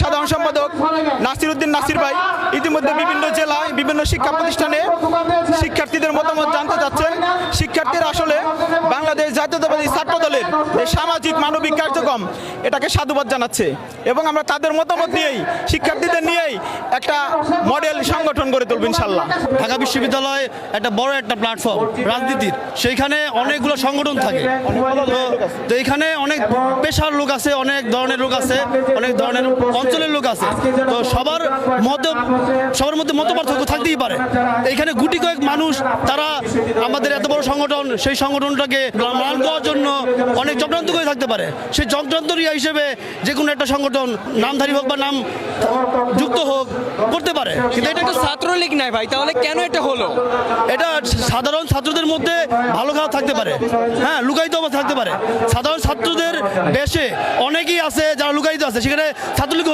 সাধারণ সম্পাদক নাসির উদ্দিন নাসির ভাই ইতিমধ্যে বিভিন্ন জেলায় বিভিন্ন শিক্ষা প্রতিষ্ঠানে শিক্ষার্থীদের মতামত জানতে চাচ্ছেন। শিক্ষার্থীরা আসলে বাংলাদেশ জাতীয়তাবাদী ছাত্র দলের যে সামাজিক মানবিক কার্যক্রম এটাকে সাধুবাদ জানাচ্ছে এবং আমরা তাদের মতামত নিয়েই শিক্ষার্থীদের নিয়েই একটা মডেল সংগঠন গড়ে তুলব ইনশাল্লাহ। ঢাকা বিশ্ববিদ্যালয় একটা বড় একটা প্ল্যাটফর্ম রাজনীতির, সেইখানে অনেকগুলো সংগঠন থাকে। তো এখানে অনেক পেশার লোক আছে, অনেক ধরনের লোক আছে, অনেক ধরনের অঞ্চলের লোক আছে। তো সবার মধ্যে মত পার্থক্য থাকতেই পারে। এখানে গুটি কয়েক মানুষ তারা আমাদের এত বড় সংগঠন, সেই সংগঠনটাকে ম্লান করার জন্য অনেক চক্রান্ত করে থাকতে পারে। সেই চক্রান্তরিয়া হিসেবে যে কোনো একটা সংগঠন নামধারী হোক বা নাম যুক্ত হোক করতে পারে। কিন্তু এটা একটা ছাত্রলীগ নাই ভাই, তাহলে কেন এটা হলো? এটা সাধারণ ছাত্রদের মধ্যে ভালো খারাপ থাকতে পারে, হ্যাঁ, লুকায়িত অবস্থা থাকতে পারে। সাধারণ ছাত্রদের বেশে অনেকেই আছে যারা লুকায়িত আছে, সেখানে ছাত্রলীগ